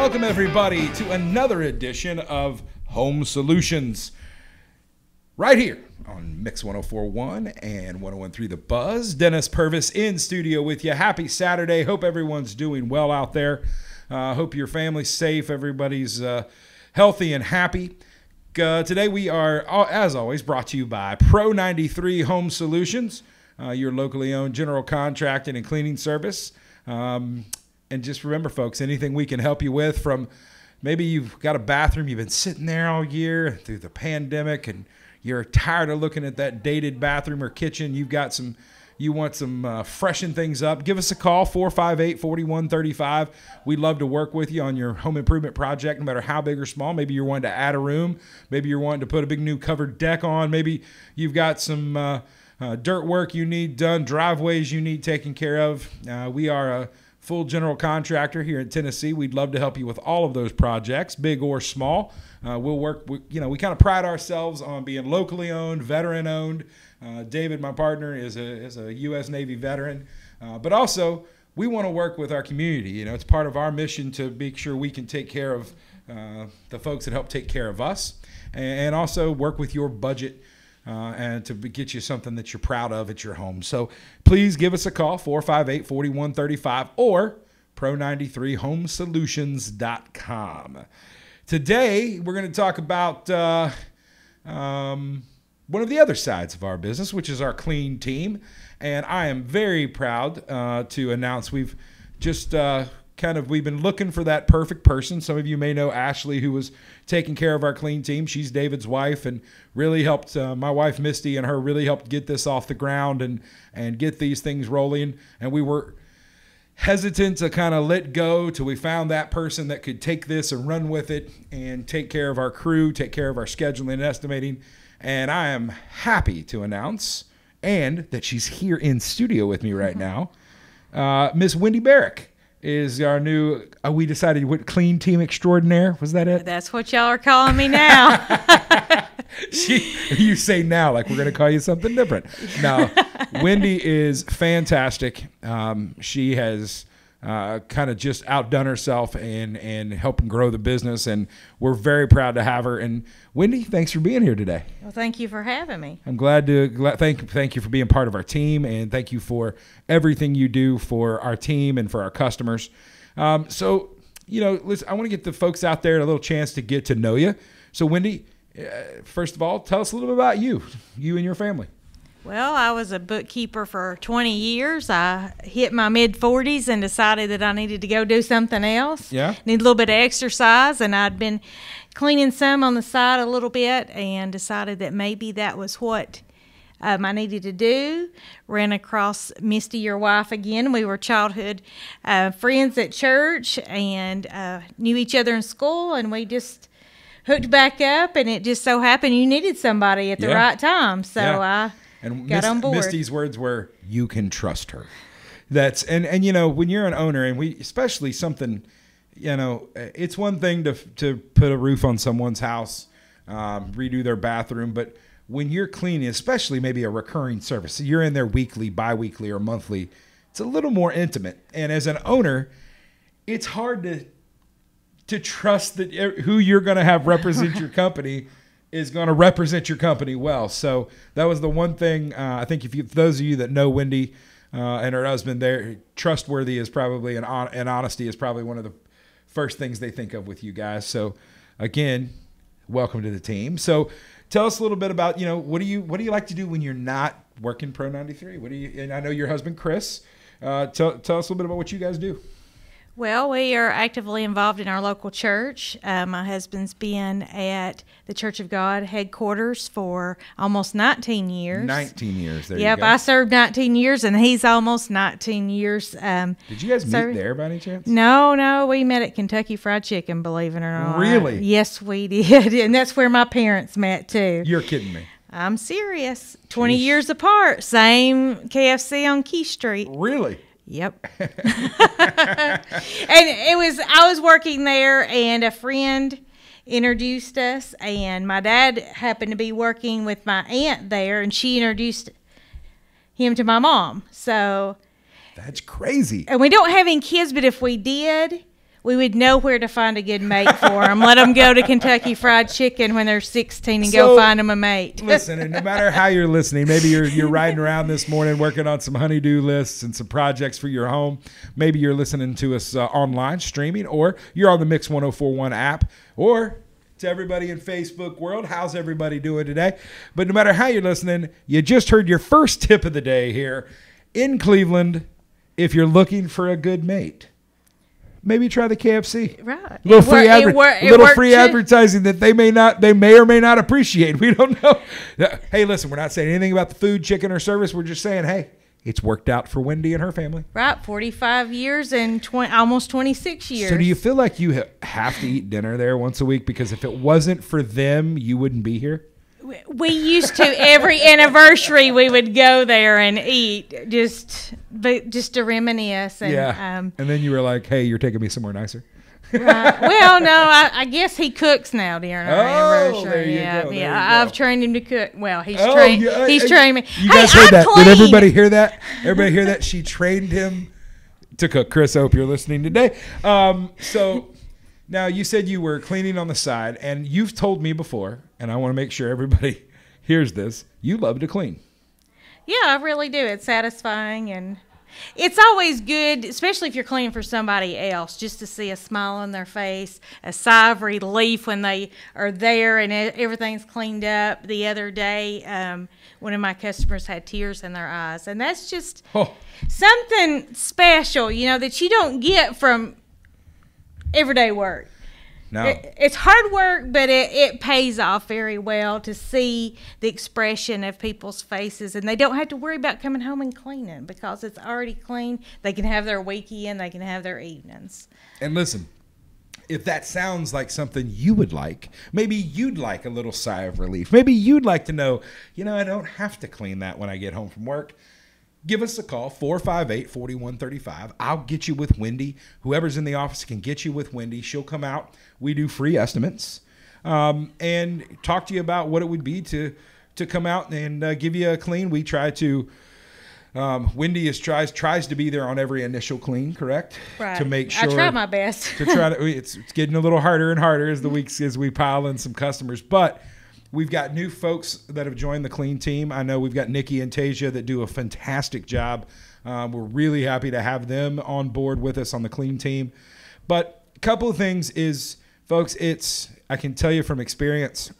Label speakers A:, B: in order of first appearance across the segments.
A: Welcome, everybody, to another edition of Home Solutions. Right here on Mix 104.1 and 101.3 The Buzz. Dennis Purvis in studio with you. Happy Saturday. Hope everyone's doing well out there. Hope your family's safe. Everybody's healthy and happy. Today we are, as always, brought to you by Pro 93 Home Solutions, your locally owned general contracting and cleaning service. And just remember, folks, anything we can help you with, from maybe you've got a bathroom, you've been sitting there all year through the pandemic and you're tired of looking at that dated bathroom or kitchen. You want some freshen things up. Give us a call, 458-4135. We'd love to work with you on your home improvement project, no matter how big or small. Maybe you're wanting to add a room. Maybe you're wanting to put a big new covered deck on. Maybe you've got some dirt work you need done, driveways you need taken care of. We are a full general contractor here in Tennessee. We'd love to help you with all of those projects, big or small. We'll work. We kind of pride ourselves on being locally owned, veteran owned. David, my partner, is a U.S. Navy veteran, but also we want to work with our community. You know, it's part of our mission to make sure we can take care of the folks that help take care of us, and also work with your budget. And to get you something that you're proud of at your home. So please give us a call, 458-4135, or pro93homesolutions.com. Today, we're going to talk about one of the other sides of our business, which is our clean team. And I am very proud to announce we've just we've been looking for that perfect person. Some of you may know Ashley, who was taking care of our clean team. She's David's wife and really helped, my wife Misty and her really helped get this off the ground and get these things rolling. And we were hesitant to kind of let go till we found that person that could take this and run with it and take care of our crew, take care of our scheduling and estimating. And I am happy to announce, and that she's here in studio with me right now, Miss Wendy Barick is our new, we decided, what, clean team extraordinaire? Was that it?
B: That's what y'all are calling me now.
A: You say now like we're going to call you something different. No, Wendy is fantastic. She has kind of just outdone herself and helping grow the business, and we're very proud to have her. And Wendy, thanks for being here today.
B: Well, thank you for having me.
A: I'm glad to thank you for being part of our team, and thank you for everything you do for our team and for our customers. So, listen, I want to get the folks out there a little chance to get to know you. So, Wendy, first of all, tell us a little bit about you and your family.
B: Well, I was a bookkeeper for 20 years. I hit my mid-40s and decided that I needed to go do something else.
A: Yeah.
B: Need a little bit of exercise, and I'd been cleaning some on the side a little bit and decided that maybe that was what I needed to do. Ran across Misty, your wife, again. We were childhood friends at church and knew each other in school, and we just hooked back up, and it just so happened you needed somebody at the right time. So I got on board.
A: Misty's words were, "You can trust her." That's and when you're an owner, and we especially something, it's one thing to put a roof on someone's house, redo their bathroom, but when you're cleaning, especially maybe a recurring service, so you're in there weekly, bi-weekly, or monthly, it's a little more intimate. And as an owner, it's hard to trust that who you're going to have represent your company is going to represent your company well. So that was the one thing, I think those of you that know Wendy and her husband, they're trustworthy is probably, and honesty is probably one of the first things they think of with you guys. So again, welcome to the team. So tell us a little bit about, what do you like to do when you're not working Pro 93? And I know your husband, Chris, tell us a little bit about what you guys do.
B: Well, we are actively involved in our local church. My husband's been at the Church of God headquarters for almost 19 years.
A: 19 years, there
B: Yep,
A: you go.
B: I served 19 years, and he's almost 19 years.
A: Did you guys meet there by any chance?
B: No, we met at Kentucky Fried Chicken, believe it or not.
A: Really?
B: Yes, we did, and that's where my parents met, too.
A: You're kidding me.
B: I'm serious. 20 years apart, same KFC on Key Street.
A: Really?
B: Yep. And I was working there, and a friend introduced us, and my dad happened to be working with my aunt there, and she introduced him to my mom. So
A: that's crazy.
B: And we don't have any kids, but if we did, we would know where to find a good mate for them. Let them go to Kentucky Fried Chicken when they're 16 and go find them a mate.
A: Listen, and no matter how you're listening, maybe you're riding around this morning working on some honey-do lists and some projects for your home. Maybe you're listening to us online streaming, or you're on the Mix 1041 app, or to everybody in Facebook world, how's everybody doing today? But no matter how you're listening, you just heard your first tip of the day here in Cleveland. If you're looking for a good mate, maybe try the KFC.
B: Right.
A: Little free advertising that they may or may not appreciate. We don't know. Hey, listen, we're not saying anything about the food, chicken, or service. We're just saying, hey, it's worked out for Wendy and her family.
B: Right. 45 years and almost 26 years.
A: So do you feel like you have to eat dinner there once a week? Because if it wasn't for them, you wouldn't be here?
B: We used to, every anniversary we would go there and eat just to reminisce. And,
A: yeah. And then you were like, hey, you're taking me somewhere nicer.
B: Right. Well, no, I guess he cooks now during our anniversary.
A: There you go.
B: Yeah, I've trained him to cook. Well, he's trained me.
A: You guys heard that? Did everybody hear that? Everybody hear that? She trained him to cook. Chris, I hope you're listening today. So now you said you were cleaning on the side, and you've told me before, and I want to make sure everybody hears this, you love to clean.
B: Yeah, I really do. It's satisfying, and it's always good, especially if you're cleaning for somebody else, just to see a smile on their face, a sigh of relief when they are there and everything's cleaned up. The other day, one of my customers had tears in their eyes, and that's just something special, that you don't get from everyday work.
A: No.
B: It's hard work, but it pays off very well to see the expression of people's faces, and they don't have to worry about coming home and cleaning because it's already clean. They can have their weekend, they can have their evenings.
A: And listen, if that sounds like something you would like, maybe you'd like a little sigh of relief. Maybe you'd like to know, I don't have to clean that when I get home from work. Give us a call, 458-4135. I'll get you with Wendy. Whoever's in the office can get you with Wendy. She'll come out. We do free estimates and talk to you about what it would be to come out and give you a clean. We try to Wendy tries to be there on every initial clean, correct?
B: Right.
A: To make sure.
B: I try my best.
A: It's getting a little harder and harder as we pile in some customers, but we've got new folks that have joined the clean team. I know we've got Nikki and Tasia that do a fantastic job. We're really happy to have them on board with us on the clean team. But a couple of things is, folks, I can tell you from experience,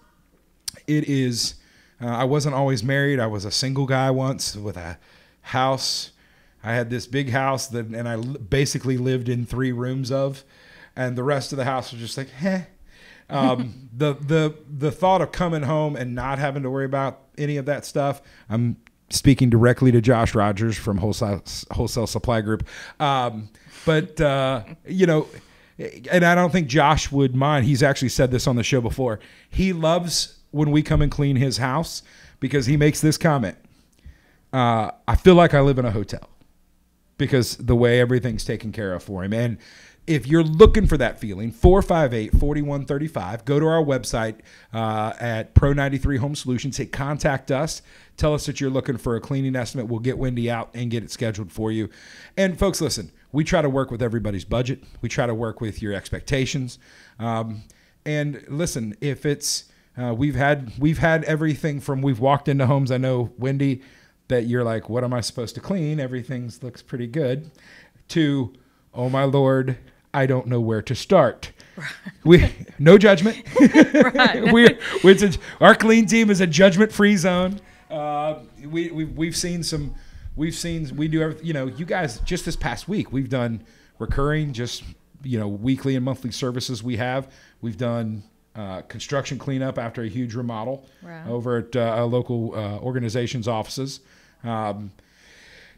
A: it is, I wasn't always married. I was a single guy once with a house. I had this big house and I basically lived in 3 rooms and the rest of the house was just like, the thought of coming home and not having to worry about any of that stuff. I'm speaking directly to Josh Rogers from Wholesale Supply Group. And I don't think Josh would mind. He's actually said this on the show before. He loves when we come and clean his house because he makes this comment. I feel like I live in a hotel because the way everything's taken care of for him. And if you're looking for that feeling, 458-4135, go to our website at Pro 93 Home Solutions. Hit contact us. Tell us that you're looking for a cleaning estimate. We'll get Wendy out and get it scheduled for you. And folks, listen, we try to work with everybody's budget. We try to work with your expectations. And listen, if it's we've had everything from we've walked into homes. I know, Wendy, that you're like, what am I supposed to clean? Everything looks pretty good. To, oh my Lord, I don't know where to start. Right. No judgment. Right. Our clean team is a judgment-free zone. We do everything. You guys, just this past week, we've done recurring, just weekly and monthly services. We've done construction cleanup after a huge remodel over at a local organization's offices.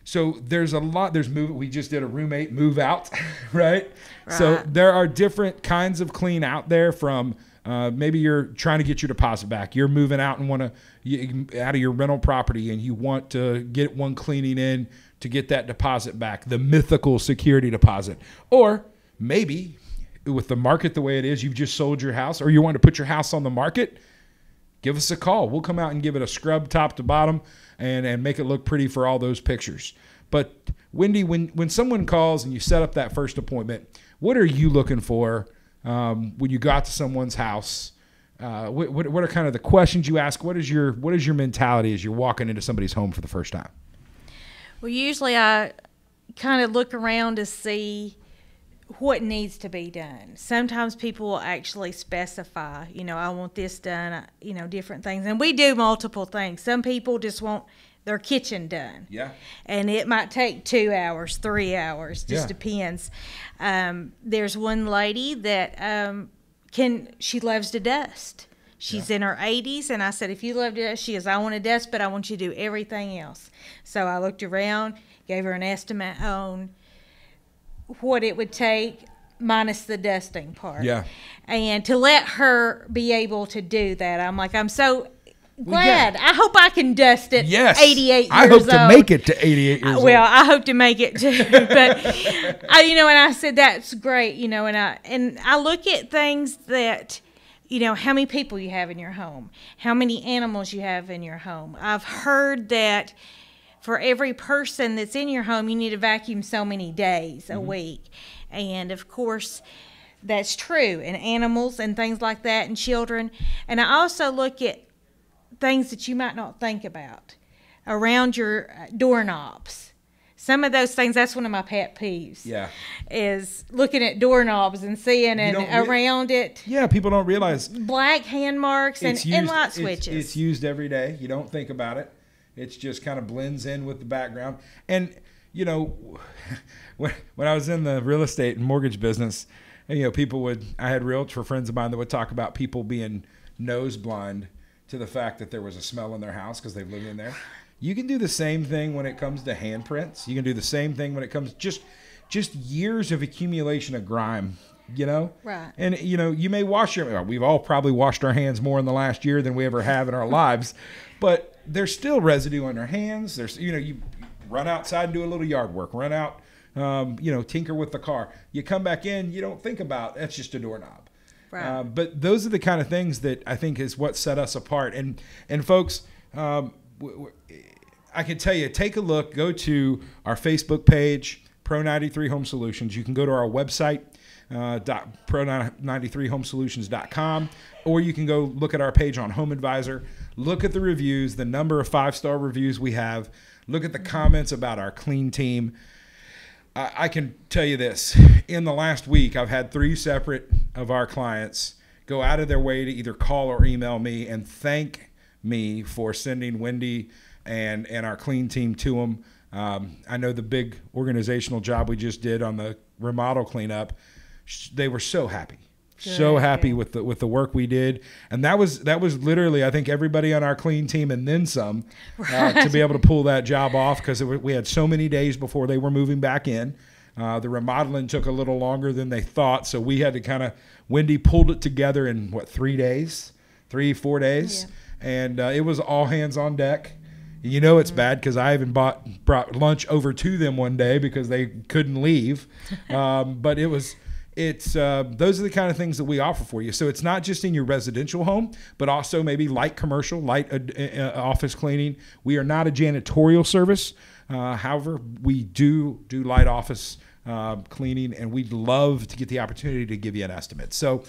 A: So there's a lot. We just did a roommate move out, right? So there are different kinds of clean out there. From maybe you're trying to get your deposit back. You're moving out and want to out of your rental property, and you want to get one cleaning in to get that deposit back, the mythical security deposit. Or maybe with the market the way it is, you've just sold your house, or you want to put your house on the market. Give us a call. We'll come out and give it a scrub top to bottom and make it look pretty for all those pictures. But Wendy, when someone calls and you set up that first appointment, What are you looking for when you got to someone's house? What are kind of the questions you ask? What is your mentality as you're walking into somebody's home for the first time?
B: Well, usually I kind of look around to see what needs to be done. Sometimes people will actually specify, I want this done, different things. And we do multiple things. Some people just want their kitchen done.
A: Yeah.
B: And it might take 2 hours, 3 hours, just depends. There's one lady that she loves to dust. She's in her 80s, and I said, if you love to dust, she goes, I want to dust, but I want you to do everything else. So I looked around, gave her an estimate on what it would take minus the dusting part.
A: Yeah.
B: And to let her be able to do that, I'm like, I'm so glad. I hope I can dust it 88 years old.
A: I hope to make it to 88 years old.
B: Well, I hope to make it too. But, and I said, that's great, and I look at things that, how many people you have in your home, how many animals you have in your home. I've heard that for every person that's in your home, you need to vacuum so many days a week. And, of course, that's true. And animals and things like that and children. And I also look at things that you might not think about around your doorknobs. Some of those things, that's one of my pet peeves.
A: Yeah.
B: Is looking at doorknobs and seeing around it.
A: Yeah, people don't realize.
B: Black hand marks and light switches.
A: It's used every day. You don't think about it. It's just kind of blends in with the background. And, when I was in the real estate and mortgage business, I had realtor friends of mine that would talk about people being nose blind to the fact that there was a smell in their house because they've lived in there. You can do the same thing when it comes to handprints. You can do the same thing when it comes just years of accumulation of grime,
B: Right.
A: And, you may we've all probably washed our hands more in the last year than we ever have in our lives, but there's still residue on our hands. There's, you run outside and do a little yard work, run out, tinker with the car. You come back in, you don't think about, that's just a doorknob.
B: Right.
A: But those are the kind of things that I think is what set us apart. And folks, I can tell you, take a look, go to our Facebook page, Pro93 Home Solutions. You can go to our website, pro93homesolutions.com, or you can go look at our page on Home Advisor. Look at the reviews, the number of 5-star reviews we have. Look at the comments about our clean team. I can tell you this. In the last week, I've had 3 separate of our clients go out of their way to either call or email me and thank me for sending Wendy and our clean team to them. I know the big organizational job we just did on the remodel cleanup, they were so happy. So happy with the work we did, and that was literally, I think, everybody on our clean team and then some to be able to pull that job off, because we had so many days before they were moving back in. The remodeling took a little longer than they thought, so we had to Wendy pulled it together in 4 days, and it was all hands on deck. It's bad because I even brought lunch over to them one day because they couldn't leave, but it's those are the kind of things that we offer for you. So it's not just in your residential home, but also maybe light commercial, light office cleaning. We are not a janitorial service. However, we do light office cleaning, and we'd love to get the opportunity to give you an estimate. So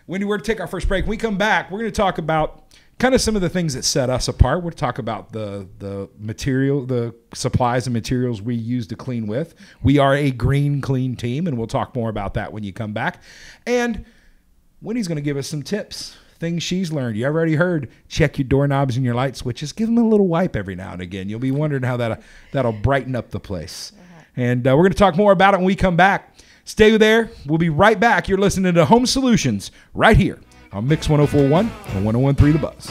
A: Wendy, we're going to take our first break. When we come back, we're going to talk about kind of some of the things that set us apart. We'll talk about the material, the supplies and materials we use to clean with. We are a green clean team, and we'll talk more about that when you come back. And Wendy's going to give us some tips, things she's learned. You already heard, check your doorknobs and your light switches. Give them a little wipe every now and again. You'll be wondering how that'll brighten up the place. And we're going to talk more about it when we come back. Stay there. We'll be right back. You're listening to Home Solutions right here on Mix 104.1 and 101.3 The Buzz.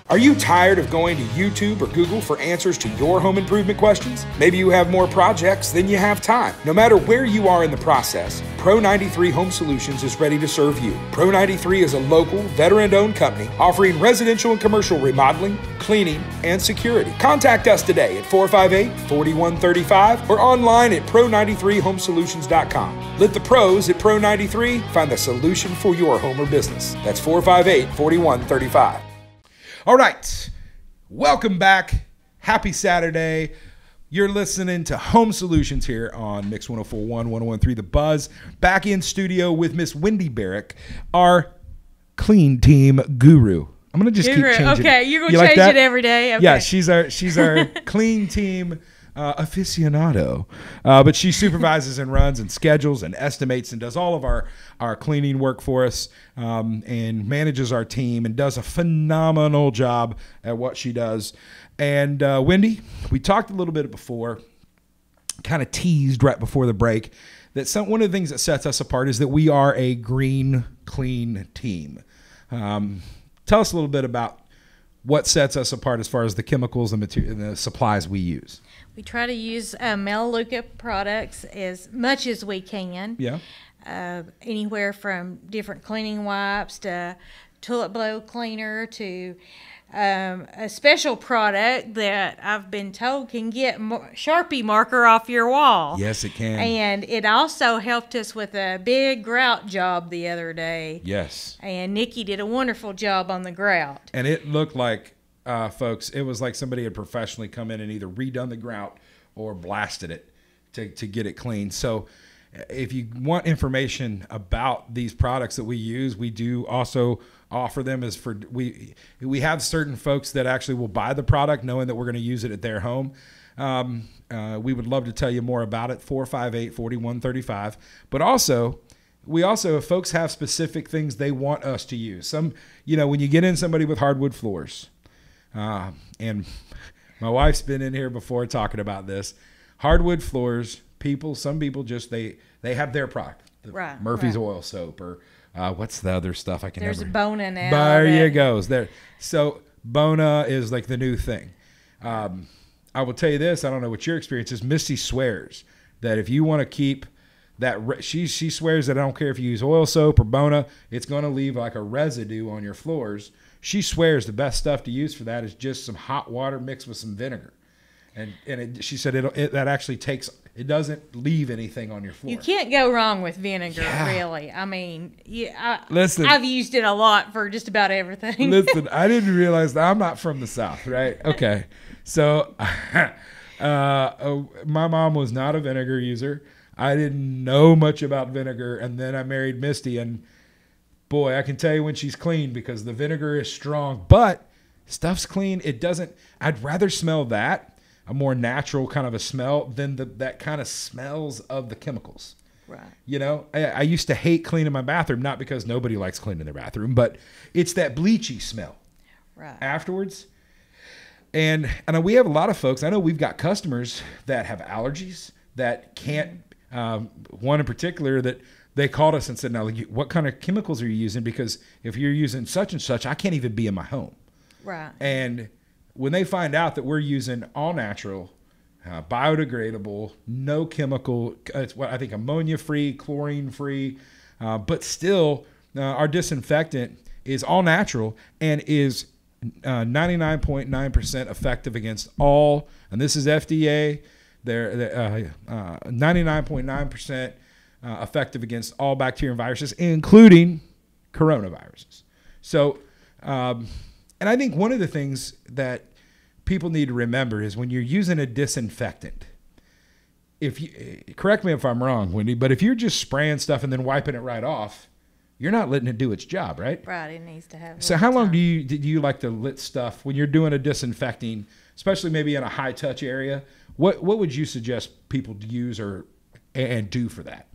A: Are you tired of going to YouTube or Google for answers to your home improvement questions? Maybe you have more projects than you have time. No matter where you are in the process, Pro93 Home Solutions is ready to serve you. Pro93 is a local, veteran-owned company offering residential and commercial remodeling, cleaning, and security. Contact us today at 458-4135 or online at pro93homesolutions.com. Let the pros at Pro93 find the solution for your home or business. That's 458-4135. All right, welcome back. Happy Saturday. You're listening to Home Solutions here on Mix 104.1, 101.3 The Buzz. Back in studio with Miss Wendy Barick, our clean team guru. I'm going to just keep changing.
B: Okay, you're going to change it every day? Okay.
A: Yeah, she's our clean team aficionado. But she supervises and runs and schedules and estimates and does all of our cleaning work for us, and manages our team and does a phenomenal job at what she does. And Wendy, we talked a little bit before, kind of teased right before the break, that one of the things that sets us apart is that we are a green, clean team. Tell us a little bit about what sets us apart as far as the chemicals and the supplies we use.
B: We try to use Melaleuca products as much as we can.
A: Yeah.
B: Anywhere from different cleaning wipes to toilet blow cleaner to a special product that I've been told can get Sharpie marker off your wall.
A: Yes, it can.
B: And it also helped us with a big grout job the other day.
A: Yes.
B: And Nikki did a wonderful job on the grout.
A: And it looked like, folks, it was like somebody had professionally come in and either redone the grout or blasted it to get it clean. So if you want information about these products that we use, we do also offer them as we have certain folks that actually will buy the product knowing that we're going to use it at their home. We would love to tell you more about it, 458-4135. But also, if folks have specific things they want us to use. When you get in somebody with hardwood floors, and my wife's been in here before talking about this, hardwood floors, some people just, they have their product.
B: Right.
A: Murphy's oil soap or what's the other stuff I can
B: There's
A: never...
B: Bona now.
A: There you go. So Bona is like the new thing. I will tell you this. I don't know what your experience is. Misty swears that if you want to keep that... She swears that I don't care if you use oil soap or Bona, it's going to leave like a residue on your floors. She swears the best stuff to use for that is just some hot water mixed with some vinegar. She said that actually takes... It doesn't leave anything on your floor.
B: You can't go wrong with vinegar, really. I mean,
A: listen,
B: I've used it a lot for just about everything.
A: Listen, I didn't realize that I'm not from the South, right? Okay. So my mom was not a vinegar user. I didn't know much about vinegar. And then I married Misty. And boy, I can tell you when she's clean because the vinegar is strong. But stuff's clean. I'd rather smell that, a more natural kind of a smell, than that kind of smells of the chemicals. Right. I used to hate cleaning my bathroom, not because nobody likes cleaning their bathroom, but it's that bleachy smell afterwards. And we have a lot of folks, I know we've got customers that have allergies that can't, one in particular that they called us and said, now, what kind of chemicals are you using? Because if you're using such and such, I can't even be in my home.
B: Right.
A: And when they find out that we're using all natural, biodegradable, no chemical, it's what I think ammonia-free, chlorine-free, but still our disinfectant is all natural and is 99.9% effective against all, and this is FDA, they're 99.9% effective against all bacteria and viruses, including coronaviruses. So, and I think one of the things that people need to remember is when you're using a disinfectant, correct me if I'm wrong, Wendy, but if you're just spraying stuff and then wiping it right off, you're not letting it do its job, right?
B: Right, it needs to have.
A: So how long do you like to lit stuff when you're doing a disinfecting, especially maybe in a high touch area? What would you suggest people use and do for that?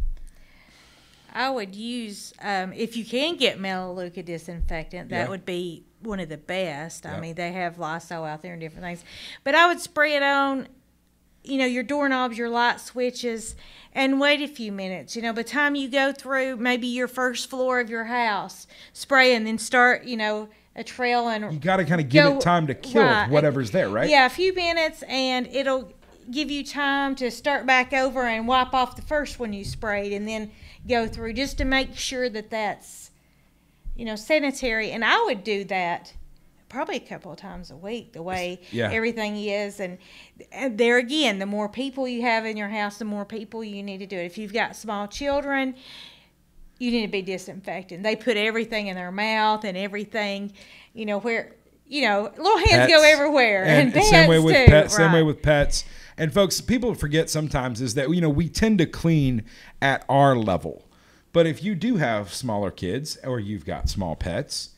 B: I would use, if you can get Melaleuca Disinfectant, that would be one of the best. I mean, they have Lysol out there and different things. But I would spray it on, your doorknobs, your light switches, and wait a few minutes. By the time you go through maybe your first floor of your house, spray and then start, a trail. And
A: you got to kind of give it time to kill whatever's there, right?
B: Yeah, a few minutes, and it'll give you time to start back over and wipe off the first one you sprayed and then go through just to make sure that that's, sanitary. And I would do that probably a couple of times a week, the way everything is. And there again, the more people you have in your house, the more people you need to do it. If you've got small children, you need to be disinfecting. They put everything in their mouth and everything, where, little hands go everywhere. And pets
A: same way with
B: too,
A: pets. Same way with pets. And folks, people forget sometimes is that, we tend to clean at our level. But if you do have smaller kids or you've got small pets,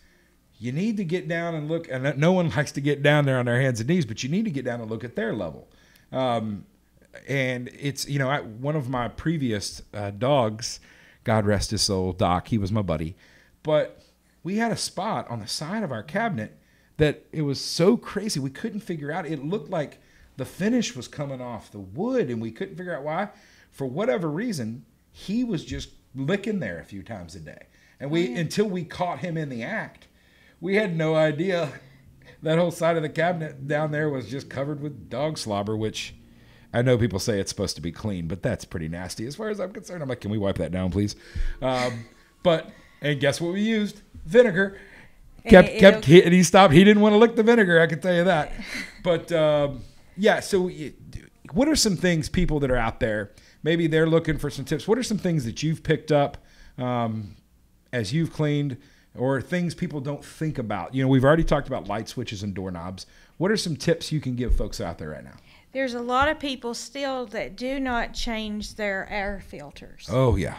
A: you need to get down and look. And no one likes to get down there on their hands and knees, but you need to get down and look at their level. And it's, one of my previous dogs, God rest his soul, Doc, he was my buddy. But we had a spot on the side of our cabinet that it was so crazy. We couldn't figure out. It looked like the finish was coming off the wood, and we couldn't figure out why. For whatever reason, he was just licking there a few times a day. And until we caught him in the act, we had no idea that whole side of the cabinet down there was just covered with dog slobber, which I know people say it's supposed to be clean, but that's pretty nasty as far as I'm concerned. I'm like, can we wipe that down, please? And guess what we used? Vinegar. And he stopped. He didn't want to lick the vinegar, I can tell you that. But so what are some things, people that are out there, maybe they're looking for some tips. What are some things that you've picked up as you've cleaned, or things people don't think about? We've already talked about light switches and doorknobs. What are some tips you can give folks out there right now?
B: There's a lot of people still that do not change their air filters.
A: Oh, yeah.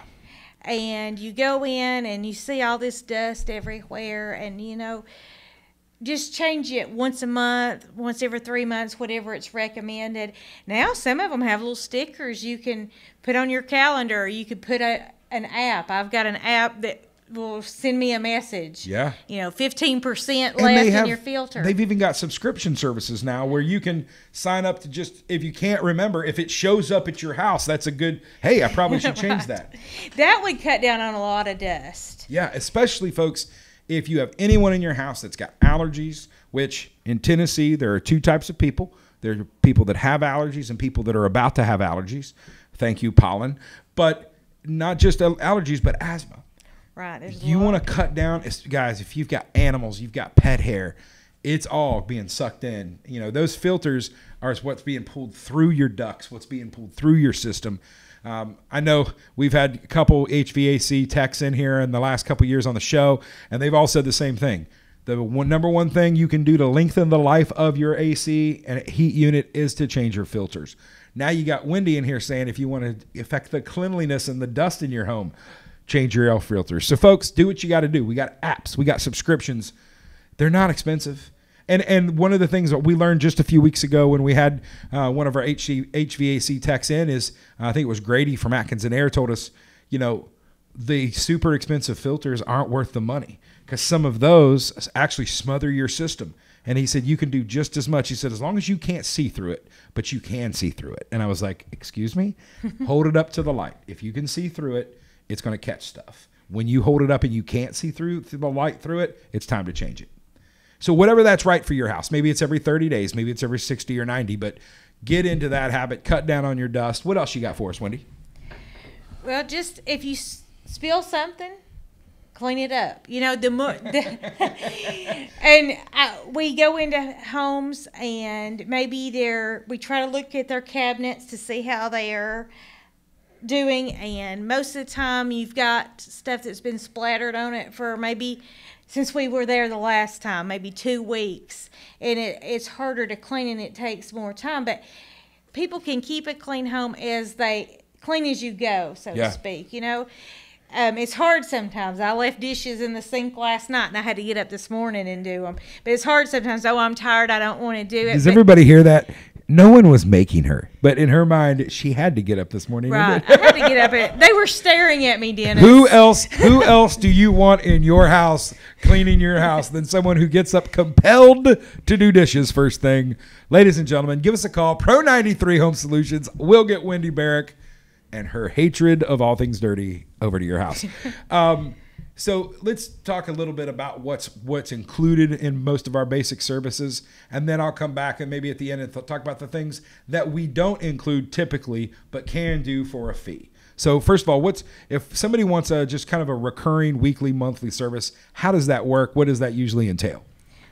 B: And you go in and you see all this dust everywhere, and just change it once a month, once every 3 months, whatever it's recommended. Now some of them have little stickers you can put on your calendar, or you could put an app. I've got an app that will send me a message. Yeah. 15% left in your filter.
A: They've even got subscription services now where you can sign up to just, if you can't remember, if it shows up at your house, that's a good, hey, I probably should change that.
B: That would cut down on a lot of dust.
A: Yeah, especially, folks, if you have anyone in your house that's got allergies, which in Tennessee, there are two types of people. There are people that have allergies and people that are about to have allergies. Thank you, pollen. But not just allergies, but asthma.
B: Right.
A: You want to cut down, guys, if you've got animals, you've got pet hair, it's all being sucked in. Those filters are what's being pulled through your ducts, what's being pulled through your system. I know we've had a couple HVAC techs in here in the last couple years on the show, and they've all said the same thing. The number one thing you can do to lengthen the life of your AC and heat unit is to change your filters. Now you got Wendy in here saying if you want to affect the cleanliness and the dust in your home, change your air filters. So, folks, do what you got to do. We got apps. We got subscriptions. They're not expensive. And one of the things that we learned just a few weeks ago when we had one of our HVAC techs in is, I think it was Grady from Atkins and Air, told us, the super expensive filters aren't worth the money because some of those actually smother your system. And he said, you can do just as much. He said, as long as you can't see through it, but you can see through it. And I was like, excuse me? Hold it up to the light. If you can see through it, it's going to catch stuff. When you hold it up and you can't see through the light through it, it's time to change it. So whatever that's right for your house, maybe it's every 30 days, maybe it's every 60 or 90, but get into that habit, cut down on your dust. What else you got for us, Wendy?
B: Well, just if you spill something, clean it up. We go into homes and maybe we try to look at their cabinets to see how they are doing, and most of the time you've got stuff that's been splattered on it for maybe since we were there the last time, maybe 2 weeks, and it's harder to clean and it takes more time. But people can keep a clean home clean as you go, so to speak. It's hard sometimes. I left dishes in the sink last night and I had to get up this morning and do them. But it's hard sometimes. Oh, I'm tired. I don't want to do it.
A: Does everybody hear that? No one was making her, but in her mind, she had to get up this morning.
B: Right, I had to get up. They were staring at me, Dennis.
A: Who else do you want in your house, cleaning your house, than someone who gets up compelled to do dishes first thing? Ladies and gentlemen, give us a call. Pro 93 Home Solutions. We'll get Wendy Barick and her hatred of all things dirty over to your house. So let's talk a little bit about what's included in most of our basic services, and then I'll come back and maybe at the end and talk about the things that we don't include typically but can do for a fee. So first of all, if somebody wants just kind of a recurring weekly, monthly service, how does that work? What does that usually entail?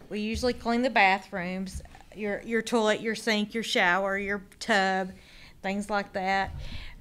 B: We usually clean the bathrooms, your toilet, your sink, your shower, your tub, things like that.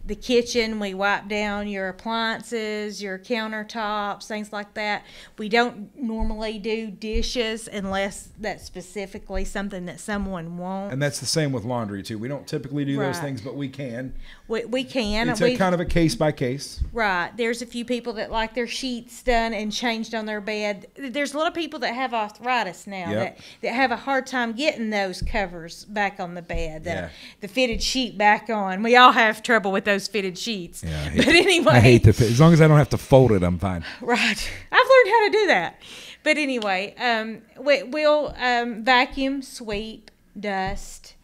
B: the kitchen. We wipe down your appliances, your countertops, things like that. We don't normally do dishes unless that's specifically something that someone wants.
A: And that's the same with laundry too. We don't typically do those
B: Right.
A: things, but we can.
B: We can.
A: It's a kind of a case by case.
B: Right. There's a few people that like their sheets done and changed on their bed. There's a lot of people that have arthritis now
A: Yep.
B: that have a hard time getting those covers back on the bed, the fitted sheet back on. We all have trouble with those fitted sheets.
A: Yeah,
B: but anyway.
A: I hate the fit. As long as I don't have to fold it, I'm fine.
B: Right. I've learned how to do that. But anyway, we'll vacuum, sweep, dust.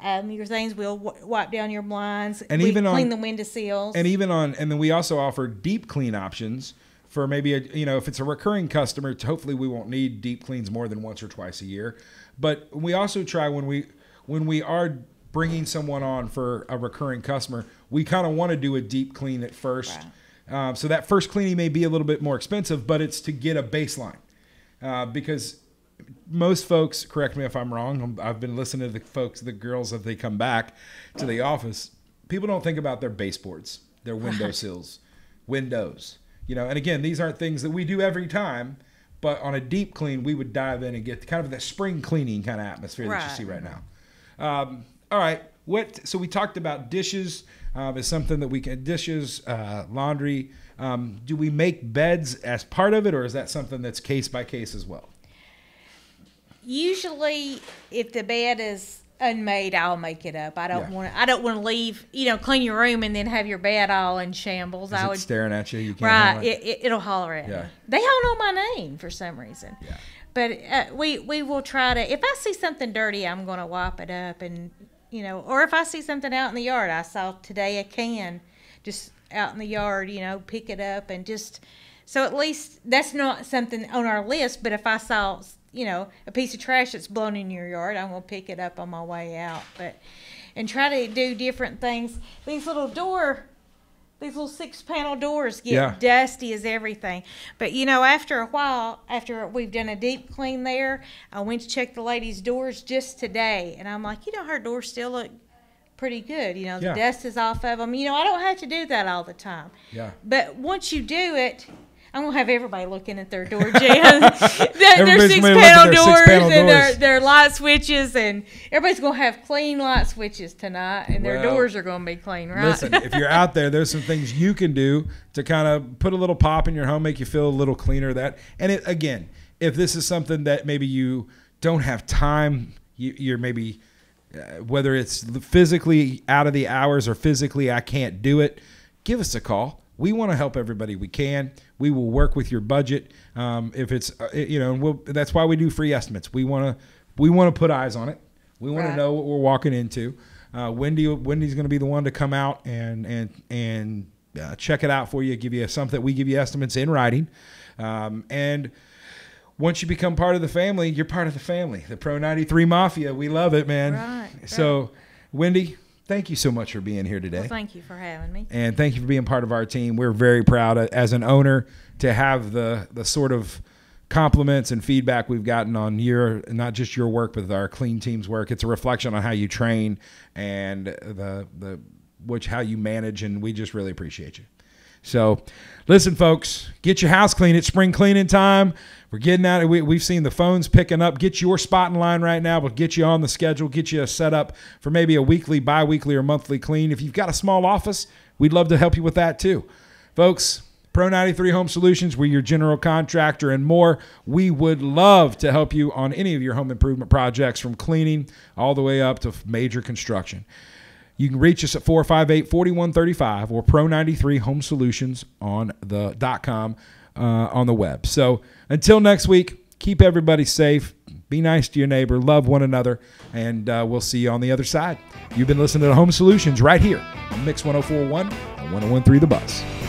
B: Your things, we'll wipe down your blinds,
A: and
B: we
A: even
B: clean the windowsills,
A: and then we also offer deep clean options for maybe if it's a recurring customer. Hopefully, we won't need deep cleans more than once or twice a year. But we also try when we are bringing someone on for a recurring customer, we kind of want to do a deep clean at first. Right. So that first cleaning may be a little bit more expensive, but it's to get a baseline because. Most folks, correct me if I'm wrong, I've been listening to the girls as they come back to the office. People don't think about their baseboards, their windowsills, windows. And again, these aren't things that we do every time, but on a deep clean, we would dive in and get kind of the spring cleaning kind of atmosphere that you see right now. All right. So we talked about dishes is something that we can, dishes, laundry. Do we make beds as part of it, or is that something that's case by case as well?
B: Usually, if the bed is unmade, I'll make it up. I don't want to leave, clean your room and then have your bed all in shambles.
A: Is it staring at you? You can't.
B: Right. It'll holler at me. They all know my name for some reason.
A: Yeah.
B: But we will try to. If I see something dirty, I'm going to wipe it up, and or if I see something out in the yard, I saw today a can just out in the yard. Pick it up and just. So at least that's not something on our list. But if I saw a piece of trash that's blown in your yard, I'm going to pick it up on my way out. And try to do different things. These little 6-panel doors get dusty as everything. But, after a while, after we've done a deep clean there, I went to check the ladies' doors just today. And I'm like, her doors still look pretty good. The dust is off of them. I don't have to do that all the time.
A: Yeah.
B: But once you do it, I'm going to have everybody looking at their door jams. their 6-panel doors and their light switches, and everybody's going to have clean light switches tonight, and their doors are going to be clean, right?
A: Listen, if you're out there's some things you can do to kind of put a little pop in your home, make you feel a little cleaner. Again, if this is something that maybe you don't have time, you're maybe, whether it's physically out of the hours or physically I can't do it, give us a call. We want to help everybody we can. We will work with your budget. If it's, that's why we do free estimates. We want to put eyes on it. We want to know what we're walking into. Wendy's going to be the one to come out and check it out for you. Give you something. We give you estimates in writing. And once you become part of the family, you're part of the family. The Pro 93 Mafia. We love it, man.
B: Right.
A: So, Wendy, thank you so much for being here today.
B: Well, thank you for having me.
A: And thank you for being part of our team. We're very proud as an owner to have the sort of compliments and feedback we've gotten on not just your work, but our clean team's work. It's a reflection on how you train and how you manage, and we just really appreciate you. So listen, folks, get your house clean. It's spring cleaning time. We're getting at it. We've seen the phones picking up. Get your spot in line right now. We'll get you on the schedule, get you set up for maybe a weekly, bi-weekly, or monthly clean. If you've got a small office, we'd love to help you with that too. Folks, Pro 93 Home Solutions, we're your general contractor and more. We would love to help you on any of your home improvement projects, from cleaning all the way up to major construction. You can reach us at 458-4135 or Pro93Homesolutions on .com on the web. So until next week, keep everybody safe. Be nice to your neighbor. Love one another. And we'll see you on the other side. You've been listening to Home Solutions right here on Mix 104.1 and 101.3 The Buzz.